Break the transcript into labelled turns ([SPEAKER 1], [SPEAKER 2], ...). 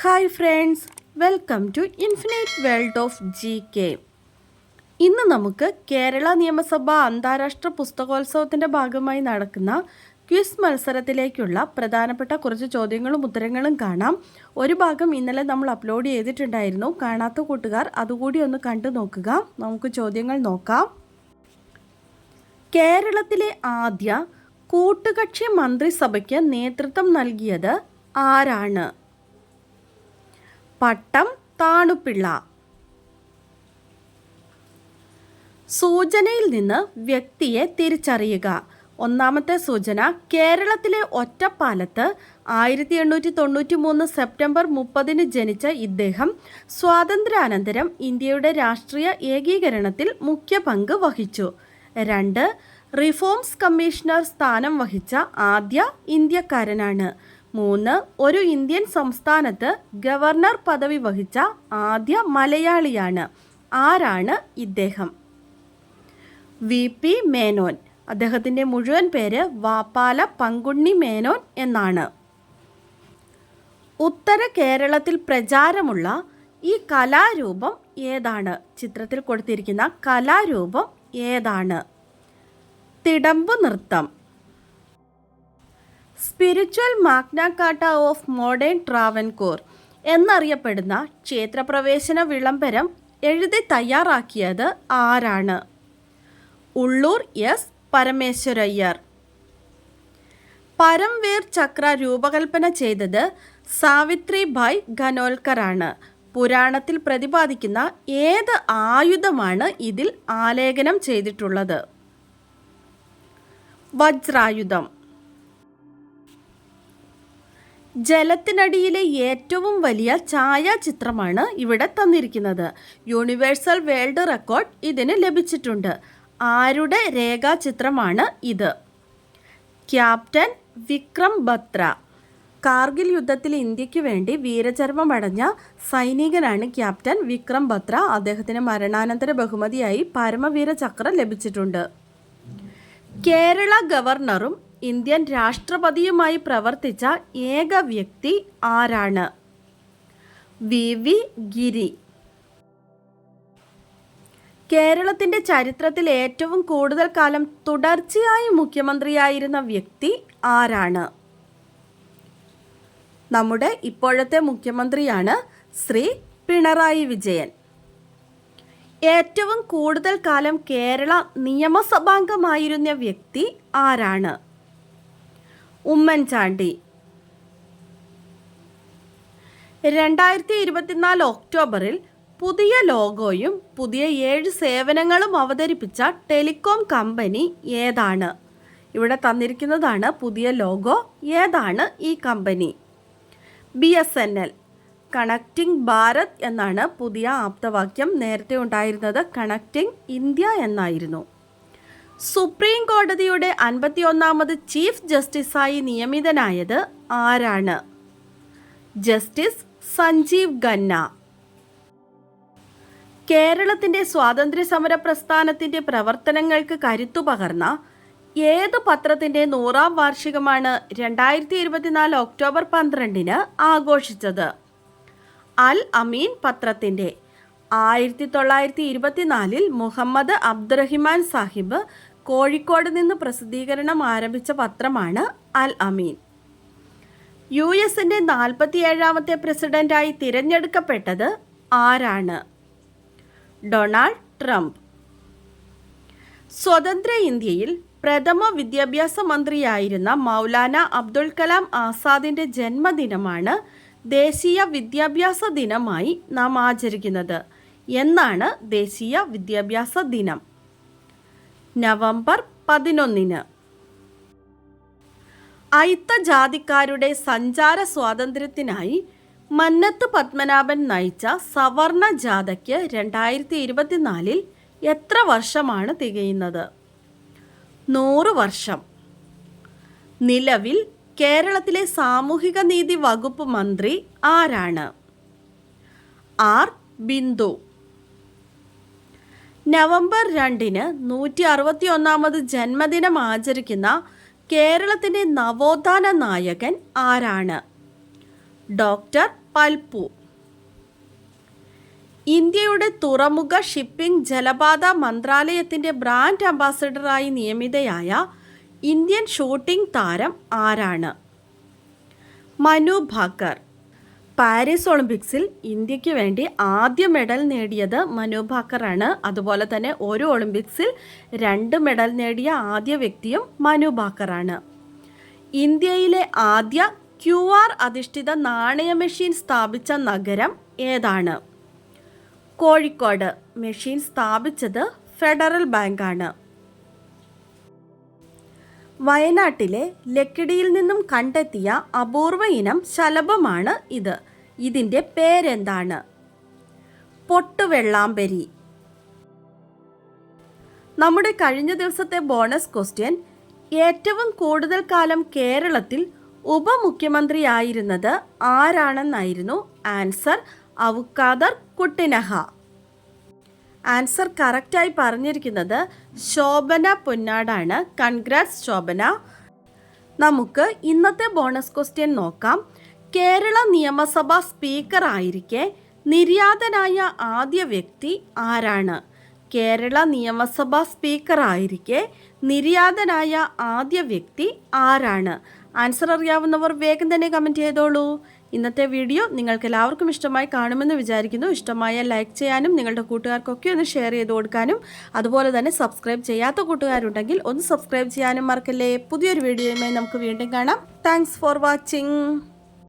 [SPEAKER 1] Hi friends, welcome to infinite world of GK. ഇന്ന് നമുക്ക് കേരള നിയമസഭാ അന്താരാഷ്ട്ര പുസ്തകോത്സവത്തിൻ്റെ ഭാഗമായി നടക്കുന്ന ക്വിസ് മത്സരത്തിലേക്കുള്ള പ്രധാനപ്പെട്ട കുറച്ച് ചോദ്യങ്ങളും ഉത്തരങ്ങളും കാണാം. ഒരു ഭാഗം ഇന്നലെ നമ്മൾ അപ്ലോഡ് ചെയ്തിട്ടുണ്ടായിരുന്നു. കാണാത്ത കൂട്ടുകാർ അതുകൂടി ഒന്ന് കണ്ടു നോക്കുക. നമുക്ക് ചോദ്യങ്ങൾ നോക്കാം. കേരളത്തിലെ ആദ്യ കൂട്ടുകക്ഷി മന്ത്രിസഭയ്ക്ക് നേതൃത്വം നൽകിയത് ആരാണ്? പട്ടം താണുപിള്ള. സൂചനയിൽ നിന്ന് വ്യക്തിയെ തിരിച്ചറിയുക. ഒന്നാമത്തെ സൂചന, കേരളത്തിലെ ഒറ്റപ്പാലത്ത് 1893 സെപ്റ്റംബർ 30 ജനിച്ച ഇദ്ദേഹം സ്വാതന്ത്ര്യാനന്തരം ഇന്ത്യയുടെ രാഷ്ട്രീയ ഏകീകരണത്തിൽ മുഖ്യ പങ്ക് വഹിച്ചു. 2. റിഫോംസ് കമ്മീഷണർ സ്ഥാനം വഹിച്ച ആദ്യ ഇന്ത്യക്കാരനാണ്. 3. ഒരു ഇന്ത്യൻ സംസ്ഥാനത്ത് ഗവർണർ പദവി വഹിച്ച ആദ്യ മലയാളിയാണ്. ആരാണ് ഇദ്ദേഹം? VP മേനോൻ. അദ്ദേഹത്തിൻ്റെ മുഴുവൻ പേര് വാപ്പാല പങ്കുണ്ണി മേനോൻ എന്നാണ്. ഉത്തര കേരളത്തിൽ പ്രചാരമുള്ള ഈ കലാരൂപം ഏതാണ്? ചിത്രത്തിൽ കൊടുത്തിരിക്കുന്ന കലാരൂപം ഏതാണ്? തിടമ്പ് നൃത്തം. Spiritual Magna Carta of modern Travancore എന്നറിയപ്പെടുന്ന ക്ഷേത്രപ്രവേശന വിളംബരം എഴുതി തയ്യാറാക്കിയത് ആരാണ്? ഉള്ളൂർ S. പരമേശ്വരയ്യർ. പരംവീർ ചക്ര രൂപകൽപ്പന ചെയ്തത് സാവിത്രിഭായ് ഖനോൽക്കറാണ്. പുരാണത്തിൽ പ്രതിപാദിക്കുന്ന ഏത് ആയുധമാണ് ഇതിൽ ആലേഖനം ചെയ്തിട്ടുള്ളത്? വജ്രായുധം. ജലത്തിനടിയിലെ ഏറ്റവും വലിയ ഛായാചിത്രമാണ് ഇവിടെ തന്നിരിക്കുന്നത്. യൂണിവേഴ്സൽ വേൾഡ് റെക്കോർഡ് ഇതിന് ലഭിച്ചിട്ടുണ്ട്. ആരുടെ രേഖാചിത്രമാണ് ഇത്? ക്യാപ്റ്റൻ വിക്രം ബത്ര. കാർഗിൽ യുദ്ധത്തിൽ ഇന്ത്യക്ക് വേണ്ടി വീരചരമമടഞ്ഞ സൈനികനാണ് ക്യാപ്റ്റൻ വിക്രം ബത്ര. അദ്ദേഹത്തിന് മരണാനന്തര ബഹുമതിയായി പരമവീര ചക്ര ലഭിച്ചിട്ടുണ്ട്. കേരള ഗവർണറും ഇന്ത്യൻ രാഷ്ട്രപതിയുമായി പ്രവർത്തിച്ച ഏക വ്യക്തി ആരാണ്? VV ഗിരി. കേരളത്തിൻ്റെ ചരിത്രത്തിൽ ഏറ്റവും കൂടുതൽ കാലം തുടർച്ചയായി മുഖ്യമന്ത്രിയായിരുന്ന വ്യക്തി ആരാണ്? നമ്മുടെ ഇപ്പോഴത്തെ മുഖ്യമന്ത്രിയാണ് ശ്രീ പിണറായി വിജയൻ. ഏറ്റവും കൂടുതൽ കാലം കേരള നിയമസഭാംഗമായിരുന്ന വ്യക്തി ആരാണ്? ഉമ്മൻചാണ്ടി. 2024 ഒക്ടോബറിൽ പുതിയ ലോഗോയും പുതിയ 7 സേവനങ്ങളും അവതരിപ്പിച്ച ടെലികോം കമ്പനി ഏതാണ്? ഇവിടെ തന്നിരിക്കുന്നതാണ് പുതിയ ലോഗോ. ഏതാണ് ഈ കമ്പനി? BSNL. കണക്റ്റിംഗ് ഭാരത് എന്നാണ് പുതിയ ആപ്തവാക്യം. നേരത്തെ ഉണ്ടായിരുന്നത് കണക്റ്റിംഗ് ഇന്ത്യ എന്നായിരുന്നു. സുപ്രീം കോടതിയുടെ 51ാമത് ചീഫ് ജസ്റ്റിസായി നിയമിതനായത് ആരാണ്? ജസ്റ്റിസ് സഞ്ജീവ് ഖന്ന. കേരളത്തിൻ്റെ സ്വാതന്ത്ര്യ സമര പ്രസ്ഥാനത്തിൻ്റെ പ്രവർത്തനങ്ങൾക്ക് കരുത്തു പകർന്ന ഏതു പത്രത്തിൻ്റെ 100ാം വാർഷികമാണ് 2024 ഒക്ടോബർ 12 ആഘോഷിച്ചത്? അൽ അമീൻ പത്രത്തിൻ്റെ. 1924 മുഹമ്മദ് അബ്ദുറഹിമാൻ സാഹിബ് കോഴിക്കോട് നിന്ന് പ്രസിദ്ധീകരണം ആരംഭിച്ച പത്രമാണ് അൽ അമീൻ. US-ന്റെ 47ാമത്തെ പ്രസിഡന്റായി തിരഞ്ഞെടുക്കപ്പെട്ടത് ആരാണ്? Donald Trump. സ്വതന്ത്ര ഇന്ത്യയിൽ പ്രഥമ വിദ്യാഭ്യാസ മന്ത്രിയായിരുന്ന മൗലാന അബ്ദുൽ കലാം ആസാദിൻ്റെ ജന്മദിനമാണ് ദേശീയ വിദ്യാഭ്യാസ ദിനമായി നാം ആചരിക്കുന്നത്. എന്നാണ് ദേശീയ വിദ്യാഭ്യാസ ദിനം? നവംബർ 11. അയിത്ത ജാതിക്കാരുടെ സഞ്ചാര സ്വാതന്ത്ര്യത്തിനായി മന്നത്ത് പത്മനാഭൻ നയിച്ച സവർണ ജാഥയ്ക്ക് 2024 എത്ര വർഷമാണ് തികയുന്നത്? 100 വർഷം. നിലവിൽ കേരളത്തിലെ സാമൂഹിക നീതി വകുപ്പ് മന്ത്രി ആരാണ്? R ബിന്ദു. നവംബർ 2 161ാമത് ജന്മദിനം ആചരിക്കുന്ന കേരളത്തിൻ്റെ നവോത്ഥാന നായകൻ ആരാണ്? ഡോക്ടർ പൽപു. ഇന്ത്യയുടെ തുറമുഖ ഷിപ്പിംഗ് ജലപാത മന്ത്രാലയത്തിൻ്റെ ബ്രാൻഡ് അംബാസഡറായി നിയമിതയായ ഇന്ത്യൻ ഷൂട്ടിംഗ് താരം ആരാണ്? മനു ഭാക്കർ. പാരീസ് ഒളിമ്പിക്സിൽ ഇന്ത്യക്ക് വേണ്ടി ആദ്യ മെഡൽ നേടിയത് മനു ഭാക്കറാണ്. അതുപോലെ തന്നെ ഒരു ഒളിമ്പിക്സിൽ 2 മെഡൽ നേടിയ ആദ്യ വ്യക്തിയും മനു ഭാക്കറാണ്. ഇന്ത്യയിലെ ആദ്യ QR അധിഷ്ഠിത നാണയ മെഷീൻ സ്ഥാപിച്ച നഗരം ഏതാണ്? കോഴിക്കോട്. മെഷീൻ സ്ഥാപിച്ചത് ഫെഡറൽ ബാങ്കാണ്. വയനാട്ടിലെ ലക്കിടിയിൽ നിന്നും കണ്ടെത്തിയ അപൂർവ ഇനം ശലഭമാണ് ഇത്. ഇതിൻ്റെ പേരെന്താണ്? പൊട്ടുവെള്ളാമ്പരി. നമ്മുടെ കഴിഞ്ഞ ദിവസത്തെ ബോണസ് ക്വസ്റ്റ്യൻ, ഏറ്റവും കൂടുതൽ കാലം കേരളത്തിൽ ഉപമുഖ്യമന്ത്രിയായിരുന്നത് ആരാണെന്നായിരുന്നു. ആൻസർ ഔക്കാദർ കുട്ടിനഹ. ആൻസർ കറക്റ്റായി പറഞ്ഞിരിക്കുന്നത് ശോഭന പൊന്നാടാണ്. കൺഗ്രാറ്റ്സ് ശോഭന. നമുക്ക് ഇന്നത്തെ ബോണസ് ക്വസ്റ്റ്യൻ നോക്കാം. കേരള നിയമസഭാ സ്പീക്കർ ആയിരിക്കെ നിര്യാതനായ ആദ്യ വ്യക്തി ആരാണ്? കേരള നിയമസഭാ സ്പീക്കർ ആയിരിക്കെ നിര്യാതനായ ആദ്യ വ്യക്തി ആരാണ്? ആൻസർ അറിയാവുന്നവർ വേഗം തന്നെ കമൻറ്റ് ചെയ്തോളൂ. ഇന്നത്തെ വീഡിയോ നിങ്ങൾക്ക് എല്ലാവർക്കും ഇഷ്ടമായി കാണുമെന്ന് വിചാരിക്കുന്നു. ഇഷ്ടമായ ലൈക്ക് ചെയ്യാനും നിങ്ങളുടെ കൂട്ടുകാർക്കൊക്കെ ഒന്ന് ഷെയർ ചെയ്ത് കൊടുക്കാനും അതുപോലെ തന്നെ സബ്സ്ക്രൈബ് ചെയ്യാത്ത കൂട്ടുകാരുണ്ടെങ്കിൽ ഒന്ന് സബ്സ്ക്രൈബ് ചെയ്യാനും മറക്കല്ലേ. പുതിയൊരു വീഡിയോയുമായി നമുക്ക് വീണ്ടും കാണാം. Thanks for watching.